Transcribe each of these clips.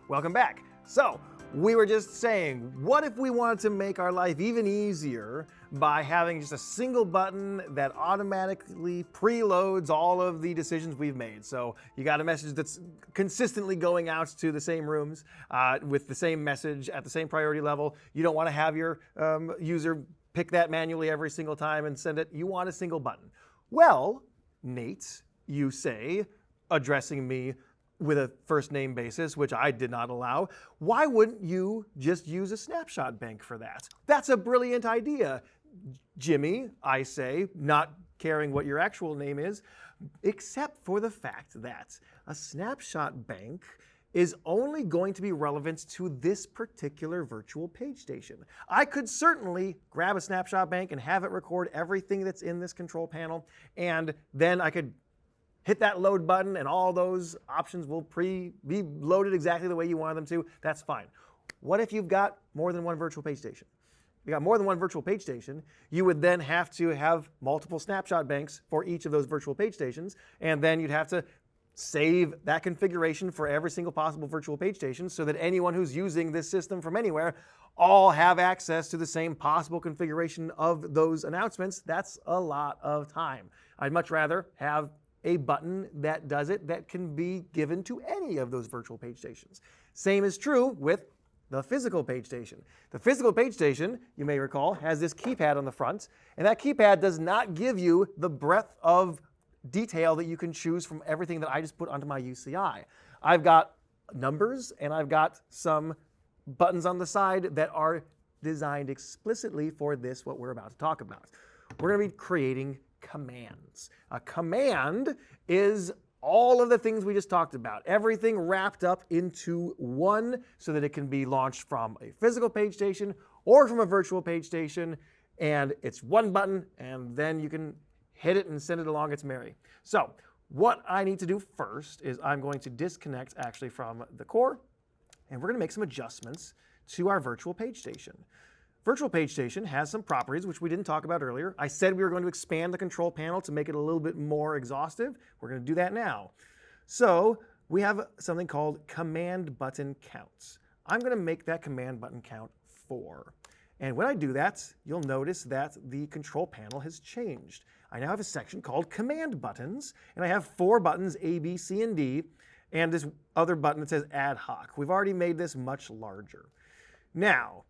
Welcome back. So, we were just saying, what if we wanted to make our life even easier by having just a single button that automatically preloads all of the decisions we've made? So you got a message that's consistently going out to the same rooms with the same message at the same priority level. You don't want to have your user pick that manually every single time and send it. You want a single button. Well, Nate, you say, addressing me with a first name basis, which I did not allow, why wouldn't you just use a snapshot bank for that? That's a brilliant idea, Jimmy, I say, not caring what your actual name is, except for the fact that a snapshot bank is only going to be relevant to this particular virtual page station. I could certainly grab a snapshot bank and have it record everything that's in this control panel, and then I could hit that load button and all those options will be loaded exactly the way you wanted them to. That's fine. What if you've got more than one virtual page station? If you got more than one virtual page station, you would then have to have multiple snapshot banks for each of those virtual page stations, and then you'd have to save that configuration for every single possible virtual page station so that anyone who's using this system from anywhere all have access to the same possible configuration of those announcements. That's a lot of time. I'd much rather have a button that does it that can be given to any of those virtual page stations. Same is true with the physical page station. The physical page station, you may recall, has this keypad on the front, and that keypad does not give you the breadth of detail that you can choose from everything that I just put onto my UCI. I've got numbers and I've got some buttons on the side that are designed explicitly for this, what we're about to talk about. We're going to be creating commands. A command is all of the things we just talked about, everything wrapped up into one so that it can be launched from a physical page station or from a virtual page station, and it's one button, and then you can hit it and send it along its merry. So what I need to do first is I'm going to disconnect actually from the core, and we're going to make some adjustments to our virtual page station. Virtual page station has some properties which we didn't talk about earlier. I said we were going to expand the control panel to make it a little bit more exhaustive. We're going to do that now. So we have something called command button counts. I'm going to make that command button count 4. And when I do that, you'll notice that the control panel has changed. I now have a section called command buttons, and I have 4 buttons, A, B, C, and D, and this other button that says ad hoc. We've already made this much larger. Now,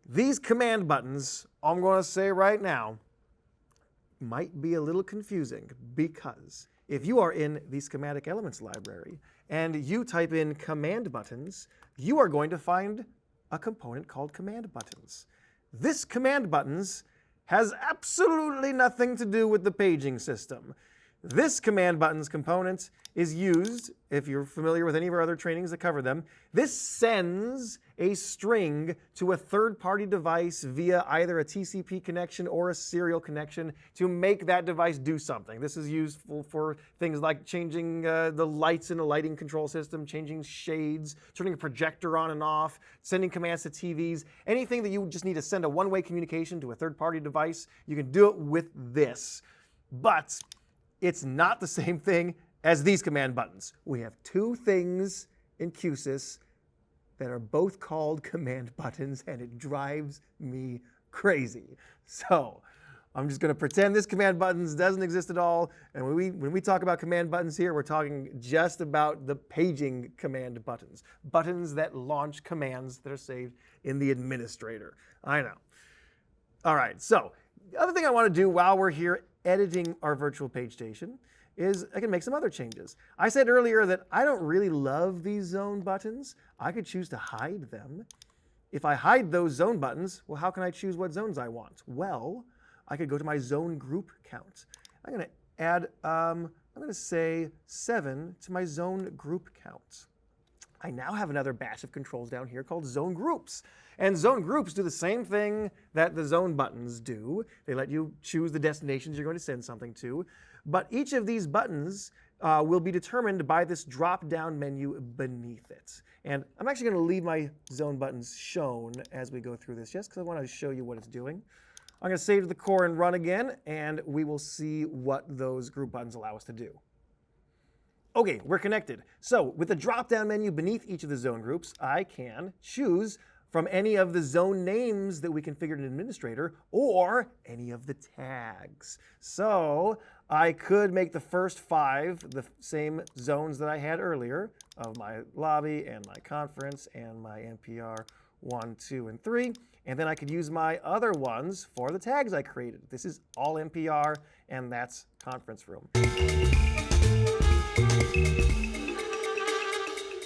these command buttons, I'm going to say right now, might be a little confusing because if you are in the schematic elements library and you type in command buttons, you are going to find a component called command buttons. This command buttons has absolutely nothing to do with the paging system. This command buttons component is used, if you're familiar with any of our other trainings that cover them, this sends a string to a third-party device via either a TCP connection or a serial connection to make that device do something. This is useful for things like changing the lights in a lighting control system, changing shades, turning a projector on and off, sending commands to TVs, anything that you just need to send a one-way communication to a third-party device, you can do it with this. But it's not the same thing as these command buttons. We have 2 things in Q-SYS that are both called command buttons, and it drives me crazy. So I'm just going to pretend this command buttons doesn't exist at all. And when we talk about command buttons here, we're talking just about the paging command buttons, buttons that launch commands that are saved in the administrator. I know. All right, so the other thing I want to do while we're here editing our virtual page station is I can make some other changes. I said earlier that I don't really love these zone buttons. I could choose to hide them. If I hide those zone buttons, well, how can I choose what zones I want? Well, I could go to my zone group count. I'm going to add, I'm going to say 7 to my zone group count. I now have another batch of controls down here called zone groups. And zone groups do the same thing that the zone buttons do. They let you choose the destinations you're going to send something to. But each of these buttons will be determined by this drop-down menu beneath it. And I'm actually going to leave my zone buttons shown as we go through this, just because I want to show you what it's doing. I'm going to save to the core and run again, and we will see what those group buttons allow us to do. Okay, we're connected. So with the drop-down menu beneath each of the zone groups, I can choose from any of the zone names that we configured in Administrator or any of the tags. So I could make the first 5 the same zones that I had earlier of my lobby and my conference and my NPR 1, 2, and 3. And then I could use my other ones for the tags I created. This is all NPR, and that's conference room.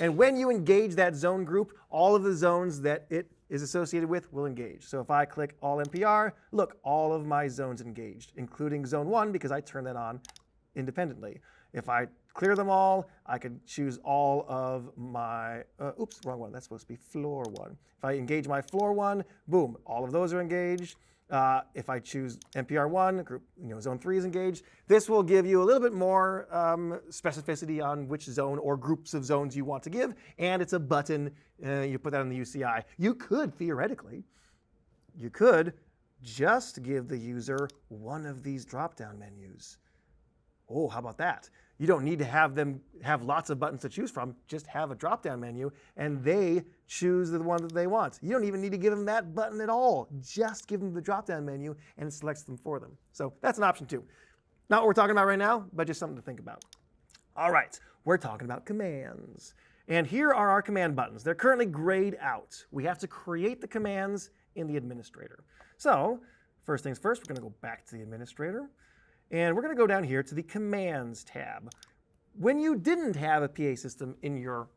And when you engage that zone group, all of the zones that it is associated with will engage. So if I click all NPR, look, all of my zones engaged, including zone 1 because I turned that on independently. If I clear them all, I could choose all of my, oops, wrong one, that's supposed to be floor 1. If I engage my floor 1, boom, all of those are engaged. If I choose NPR 1, group, zone 3 is engaged. This will give you a little bit more specificity on which zone or groups of zones you want to give, and it's a button. You put that in the UCI. You could, theoretically, just give the user one of these drop-down menus. Oh, how about that? You don't need to have them have lots of buttons to choose from. Just have a drop-down menu, and they choose the one that they want. You don't even need to give them that button at all. Just give them the drop-down menu, and it selects them for them. So that's an option too. Not what we're talking about right now, but just something to think about. All right, we're talking about commands. And here are our command buttons. They're currently grayed out. We have to create the commands in the administrator. So first things first, we're going to go back to the administrator. And we're going to go down here to the Commands tab. When you didn't have a PA system in your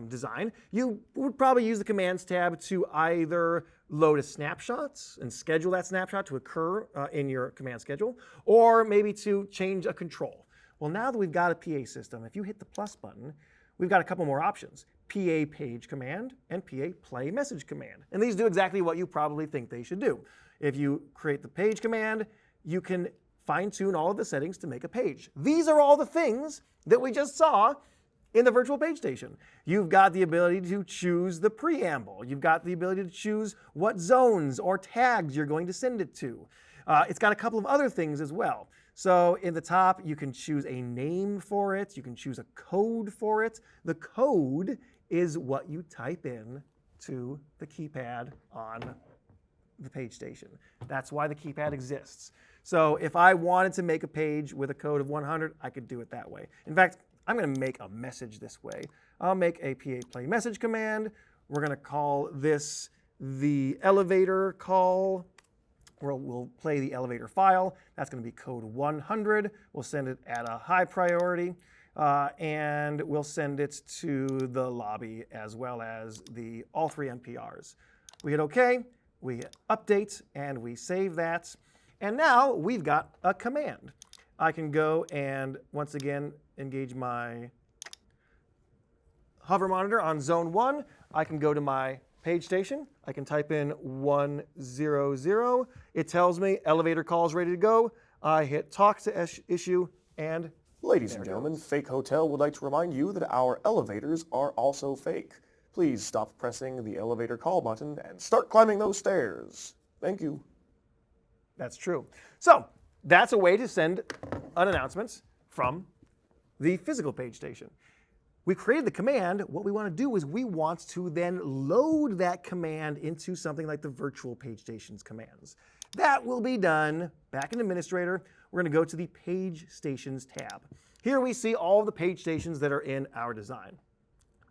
design, you would probably use the Commands tab to either load a snapshot and schedule that snapshot to occur in your command schedule, or maybe to change a control. Well, now that we've got a PA system, if you hit the plus button, we've got a couple more options. PA page command and PA play message command. And these do exactly what you probably think they should do. If you create the page command, you can fine-tune all of the settings to make a page. These are all the things that we just saw in the virtual page station. You've got the ability to choose the preamble. You've got the ability to choose what zones or tags you're going to send it to. It's got a couple of other things as well. So in the top, you can choose a name for it. You can choose a code for it. The code is what you type in to the keypad on the page station. That's why the keypad exists. So if I wanted to make a page with a code of 100, I could do it that way. In fact, I'm going to make a message this way. I'll make a PA play message command. We're going to call this the elevator call. We'll play the elevator file. That's going to be code 100. We'll send it at a high priority. And we'll send it to the lobby as well as all 3 NPRs. We hit OK. We hit update, and we save that. And now we've got a command. I can go and, once again, engage my hover monitor on zone 1. I can go to my page station. I can type in 100. It tells me elevator call is ready to go. I hit talk to issue, and ladies and gentlemen, Fake Hotel would like to remind you that our elevators are also fake. Please stop pressing the elevator call button and start climbing those stairs. Thank you. That's true. So that's a way to send an announcement from the physical page station. We created the command. What we want to do is we want to then load that command into something like the virtual page station's commands. That will be done back in Administrator. We're going to go to the Page Stations tab. Here we see all the page stations that are in our design.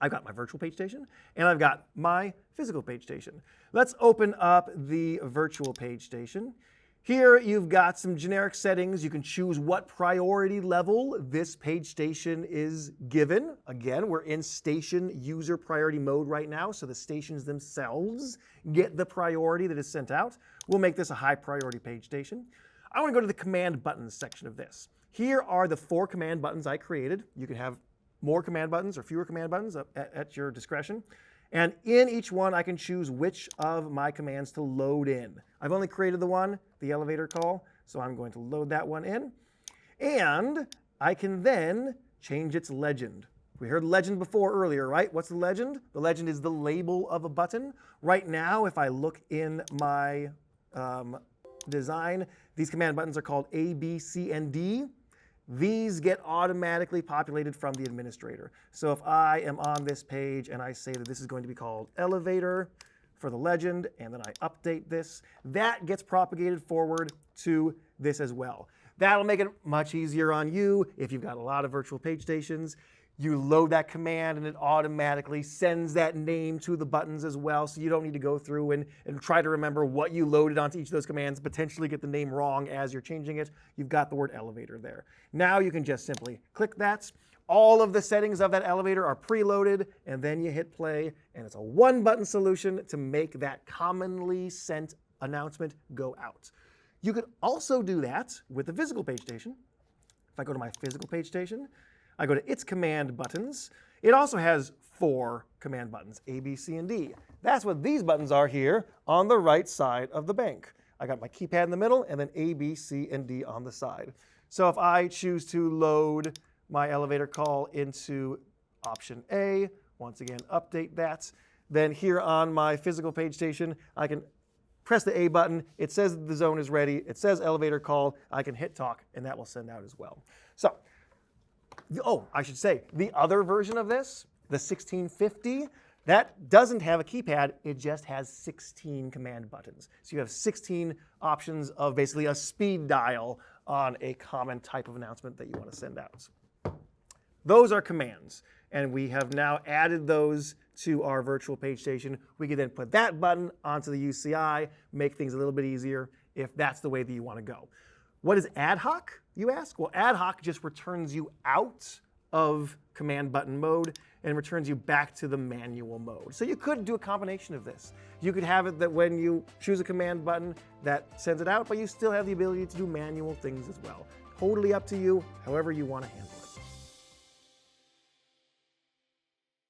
I've got my virtual page station, and I've got my physical page station. Let's open up the virtual page station. Here you've got some generic settings. You can choose what priority level this page station is given. Again, we're in station user priority mode right now, so the stations themselves get the priority that is sent out. We'll make this a high priority page station. I want to go to the command buttons section of this. Here are the 4 command buttons I created. You can have more command buttons or fewer command buttons at your discretion. And in each one, I can choose which of my commands to load in. I've only created the one, the elevator call, so I'm going to load that one in. And I can then change its legend. We heard legend before earlier, right? What's the legend? The legend is the label of a button. Right now, if I look in my design, these command buttons are called A, B, C, and D. these get automatically populated from the administrator. So if I am on this page and I say that this is going to be called elevator for the legend, and then I update this, that gets propagated forward to this as well. That'll make it much easier on you if you've got a lot of virtual page stations. You load that command and it automatically sends that name to the buttons as well, so you don't need to go through and try to remember what you loaded onto each of those commands, potentially get the name wrong as you're changing it. You've got the word elevator there. Now you can just simply click that. All of the settings of that elevator are preloaded, and then you hit play, and it's a one-button solution to make that commonly sent announcement go out. You could also do that with the physical page station. If I go to my physical page station, I go to its command buttons. It also has 4 command buttons, A, B, C, and D. That's what these buttons are here on the right side of the bank. I got my keypad in the middle, and then A, B, C, and D on the side. So if I choose to load my elevator call into option A, once again, update that, then here on my physical page station, I can press the A button. It says the zone is ready. It says elevator call. I can hit talk, and that will send out as well. So, oh, I should say, the other version of this, the 1650, that doesn't have a keypad. It just has 16 command buttons. So you have 16 options of basically a speed dial on a common type of announcement that you want to send out. Those are commands, and we have now added those to our virtual page station. We can then put that button onto the UCI, make things a little bit easier if that's the way that you want to go. What is ad hoc, you ask? Well, ad hoc just returns you out of command button mode and returns you back to the manual mode. So you could do a combination of this. You could have it that when you choose a command button, that sends it out, but you still have the ability to do manual things as well. Totally up to you, however you want to handle it.